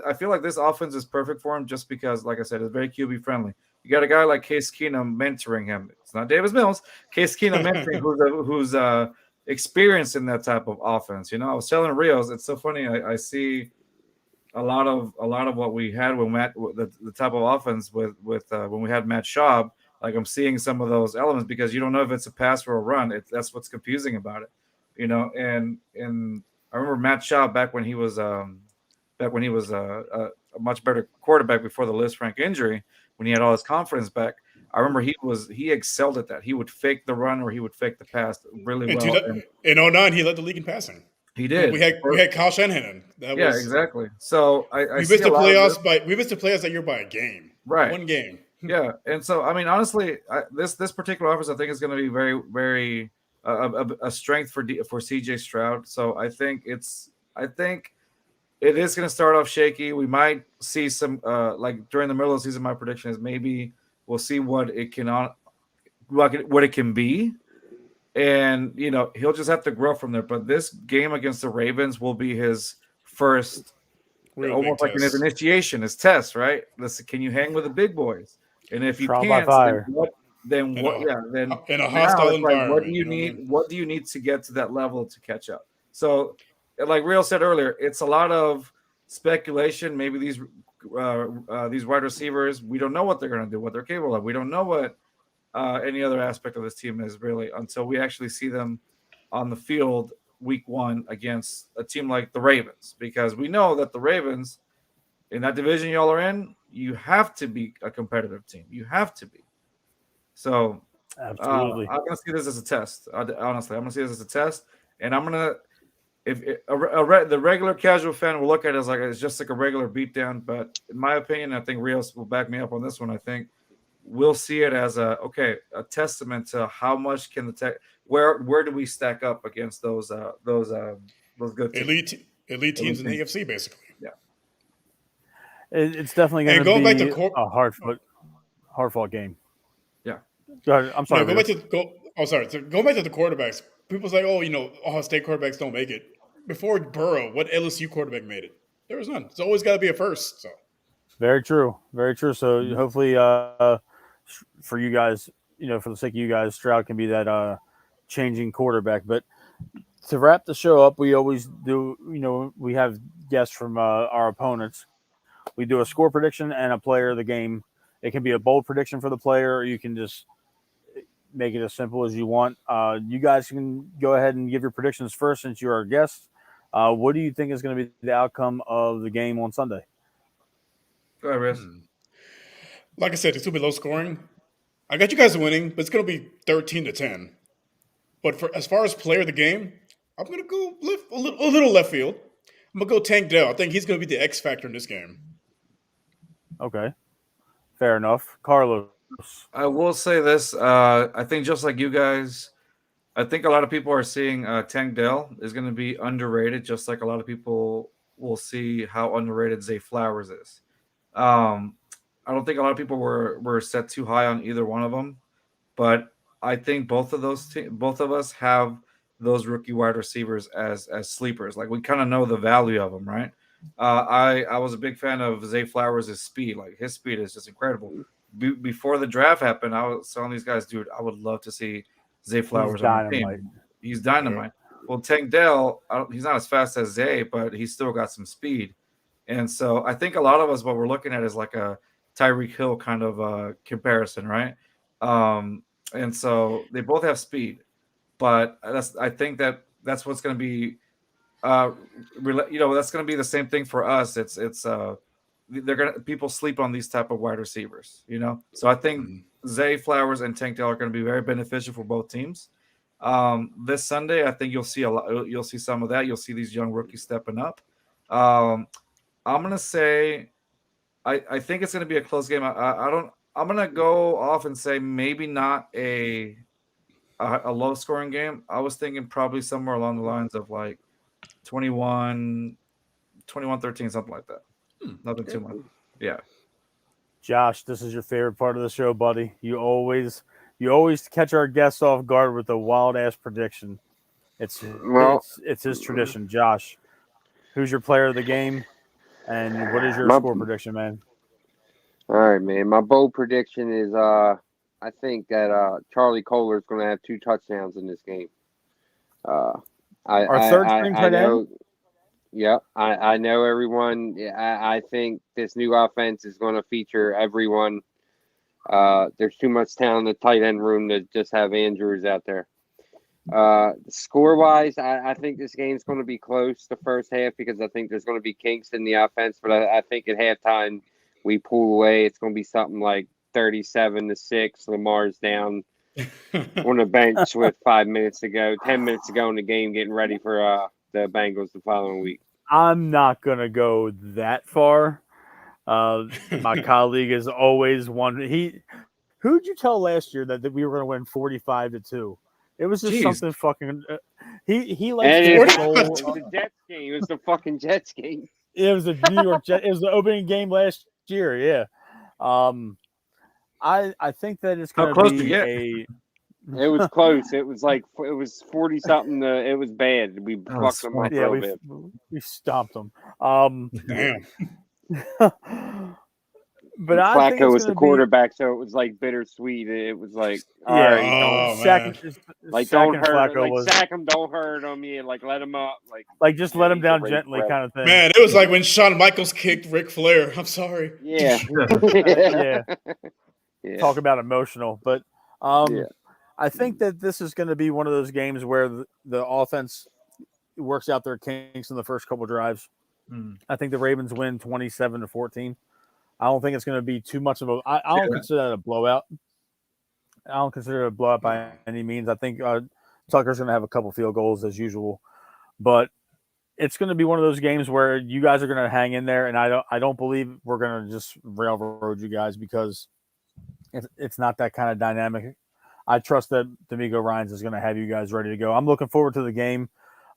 I feel like this offense is perfect for him, just because, like I said, it's very QB friendly. You got a guy like Case Keenum mentoring him. It's not Davis Mills. Case Keenum mentoring who's experienced in that type of offense. I was telling Rios, it's so funny. I see a lot of what we had when the type of offense with when we had Matt Schaub. Like, I'm seeing some of those elements because you don't know if it's a pass or a run. That's what's confusing about it. And I remember Matt Schaub back when he was a much better quarterback before the Liz Frank injury, when he had all his confidence back. I remember he excelled at that. He would fake the run or he would fake the pass really well. In 2009, he led the league in passing. He did. We had Kyle Shanahan. Exactly. So we missed the playoffs that year by a game. Right. One game. Yeah. And so, I mean, honestly, this particular offense, I think, is going to be very, very a strength for CJ Stroud. So I think it is going to start off shaky. We might see some like during the middle of the season. My prediction is maybe we'll see what it can be, and he'll just have to grow from there. But this game against the Ravens will be his first, almost like his initiation, his test. Right? Listen, can you hang with the big boys? And if you can't, then what? Then in a hostile environment. What do you need to get to that level to catch up? So, like Real said earlier, it's a lot of speculation. Maybe these wide receivers, we don't know what they're going to do, what they're capable of. We don't know what any other aspect of this team is really until we actually see them on the field week 1 against a team like the Ravens, because we know that the Ravens, in that division y'all are in, you have to be a competitive team. You have to be. So absolutely, I'm going to see this as a test. Honestly, I'm going to see this as a test, and I'm going to, the regular casual fan will look at it as like it's just like a regular beatdown. But in my opinion, I think Rios will back me up on this one. I think we'll see it as a testament to how much can where do we stack up against those good teams. elite teams in the AFC, basically. Yeah, it's definitely going to be a hard fought game. Yeah. Go ahead. I'm sorry. Go back to the quarterbacks. People's like, Ohio State quarterbacks don't make it. Before Burrow, what LSU quarterback made it? There was none. It's always got to be a first. So very true. Very true. So hopefully for you guys, for the sake of you guys, Stroud can be that changing quarterback. But to wrap the show up, we always do, we have guests from our opponents. We do a score prediction and a player of the game. It can be a bold prediction for the player, or you can just make it as simple as you want. You guys can go ahead and give your predictions first since you're our guest. What do you think is going to be the outcome of the game on Sunday? Go ahead, Riz. Like I said, it's going to be low scoring. I got you guys winning, but it's going to be 13-10. But as far as player of the game, I'm going to go a little left field. I'm going to go Tank Dell. I think he's going to be the X factor in this game. Okay. Fair enough. Carlos. I will say this. I think just like you guys, I think a lot of people are seeing Tank Dell is going to be underrated, just like a lot of people will see how underrated Zay Flowers is. I don't think a lot of people were set too high on either one of them, but I think both of us have those rookie wide receivers as sleepers. Like we kind of know the value of them, right? I was a big fan of Zay Flowers' speed. Like his speed is just incredible. Before the draft happened, I was telling these guys, dude, I would love to see Zay Flowers on the team. He's dynamite. Well, Tank Dell, he's not as fast as Zay, but he's still got some speed. And so I think a lot of us, what we're looking at is like a Tyreek Hill kind of comparison, right? And so they both have speed, but I think that's what's going to be, that's going to be the same thing for us. People sleep on these type of wide receivers, So I think Zay Flowers and Tank Dell are going to be very beneficial for both teams. This Sunday, I think you'll see you'll see some of that. You'll see these young rookies stepping up. I'm going to say, I think it's going to be a close game. I'm going to go off and say maybe not a low scoring game. I was thinking probably somewhere along the lines of like 21-13, something like that. Nothing too much. Yeah. Josh, this is your favorite part of the show, buddy. You always catch our guests off guard with a wild ass prediction. It's his tradition. Josh, who's your player of the game, and what is your score prediction, man? All right, man. My bold prediction is I think that Charlie Kohler is going to have 2 touchdowns in this game. Our third string tight end. Yeah, I know everyone. I think this new offense is going to feature everyone. There's too much talent in the tight end room to just have Andrews out there. Score-wise, I think this game's going to be close the first half because I think there's going to be kinks in the offense. But I think at halftime we pull away. It's going to be something like 37-6. Lamar's down on the bench with 10 minutes to go in the game, getting ready for the Bengals the following week. I'm not going to go that far. My colleague is always one. Who'd you tell last year that we were going to win 45-2? It was just something fucking. He likes to roll. It was the Jets game. It was the fucking Jets game. It was the New York Jets. It was the opening game last year. Yeah. I think that it's going to be a. It was close. It was 40 something. It was bad. We fucked them up a little bit. We stomped them. Damn. But Flacco was the quarterback, so it was like bittersweet. It was like, all right, don't sack him. Don't hurt him. Sack him, don't hurt him. Yeah, let him up. Just let him down gently, kind of thing. Man, it was like when Shawn Michaels kicked Ric Flair. I'm sorry. Yeah. Yeah. Talk about emotional, but I think that this is going to be one of those games where the offense works out their kinks in the first couple drives. I think the Ravens win 27-14. I don't think it's going to be too much of I don't consider that a blowout. I don't consider it a blowout by any means. I think Tucker's going to have a couple field goals as usual, but it's going to be one of those games where you guys are going to hang in there, and I don't believe we're going to just railroad you guys because it's not that kind of dynamic. I trust that D'Amico Ryans is going to have you guys ready to go. I'm looking forward to the game.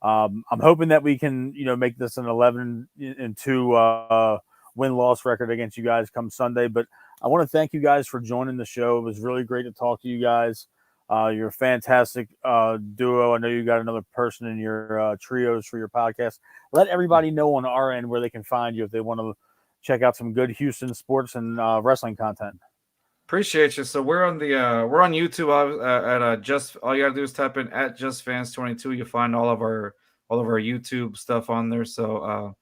I'm hoping that we can, make this an 11-2 win-loss record against you guys come Sunday. But I want to thank you guys for joining the show. It was really great to talk to you guys. You're a fantastic duo. I know you got another person in your trios for your podcast. Let everybody know on our end where they can find you if they want to check out some good Houston sports and wrestling content. Appreciate you. So we're on YouTube at just all you gotta do is type in at justfans22. You'll find all of our YouTube stuff on there. So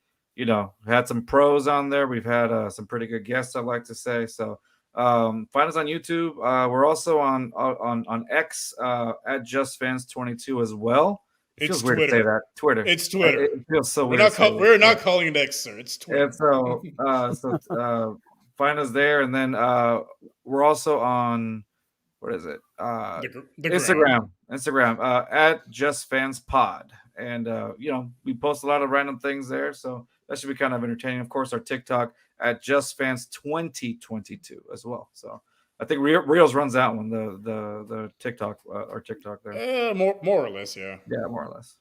had some pros on there. We've had some pretty good guests, I'd like to say. So find us on YouTube. We're also on X at justfans22 as well. It feels weird to say that. Twitter. It's Twitter. It feels so we're weird. We're not calling it X, sir. It's Twitter. And so find us there, and then we're also on what is it? The Instagram at justfanspod, and we post a lot of random things there, so that should be kind of entertaining. Of course, our TikTok at justfans2022 as well. So I think Reels runs that one, the TikTok, our TikTok there. More or less, yeah. Yeah, more or less.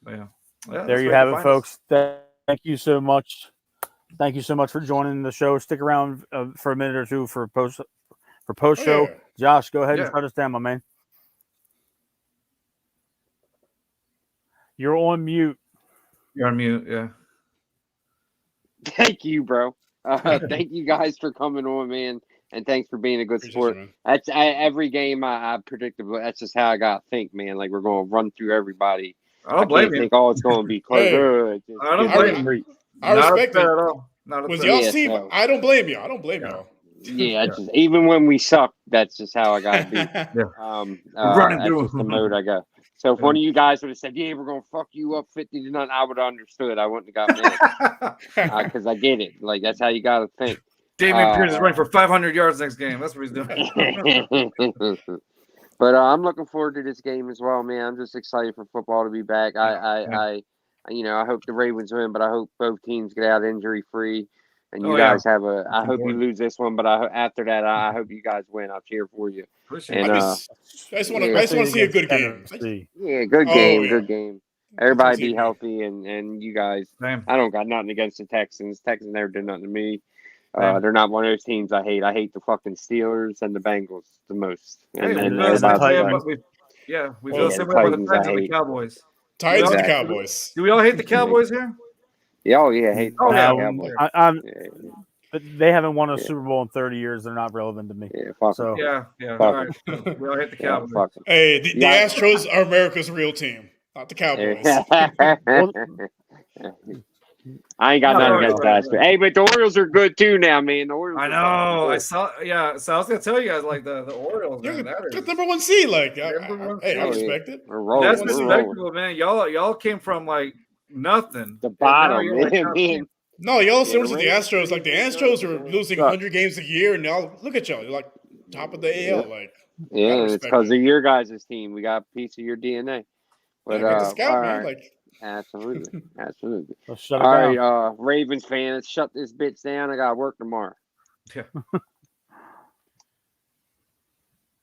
But yeah, there you have it, folks. Thank you so much. Thank you so much for joining the show. Stick around for a minute or two for post show. Yeah. Josh, go ahead and shut us down, my man. You're on mute. You're on mute, yeah. Thank you, bro. Thank you guys for coming on, man, and thanks for being a good sport. That's every game I predicted. That's just how I got to think, man. Like we're going to run through everybody. I don't blame you. Think, it's going to be close. I don't blame you. I respect it. At all. Was y'all's team? So, I don't blame y'all. Y'all. Yeah, just, even when we suck, that's just how I got to be. Running through that's just the mode I go. So if one of you guys would have said, "Yeah, we're going to fuck you up 50-0," I would have understood. I wouldn't have got mad because I get it. Like that's how you got to think. Damian Pierce is running for 500 yards next game. That's what he's doing. But I'm looking forward to this game as well, man. I'm just excited for football to be back. I hope the Ravens win, but I hope both teams get out injury free. And you guys have I hope you lose this one, but after that, I hope you guys win. I'll cheer for you. And, I just want to see a good game. Yeah, good game. Everybody be healthy, and you guys. Same. I don't got nothing against the Texans. Texans never did nothing to me. They're not one of those teams I hate. I hate the fucking Steelers and the Bengals the most. We feel the same way about the Titans and the Cowboys. Titans and the Cowboys. Do we all hate the Cowboys here? Yeah, hate the Cowboys. But they haven't won a Super Bowl in 30 years. They're not relevant to me. Yeah. All right. We all hate the Cowboys. Hey, the Astros are America's real team, not the Cowboys. I ain't got nothing against that. Hey, but the Orioles are good too now, man. The Orioles. I know. I saw. Yeah. So I was gonna tell you guys, like the Orioles. You're number one seed. Like, I respect it. We're rolling. That's respectable, man. Y'all came from like nothing. The bottom, man. No, y'all similar to the Astros. Like the Astros are losing 100 games a year, and y'all look at y'all. You're like top of the AL. Like, it's because of your guys' team. We got a piece of your DNA. But man. Like. Absolutely. All right, Ravens fans, shut this bitch down. I got to work tomorrow. Yeah.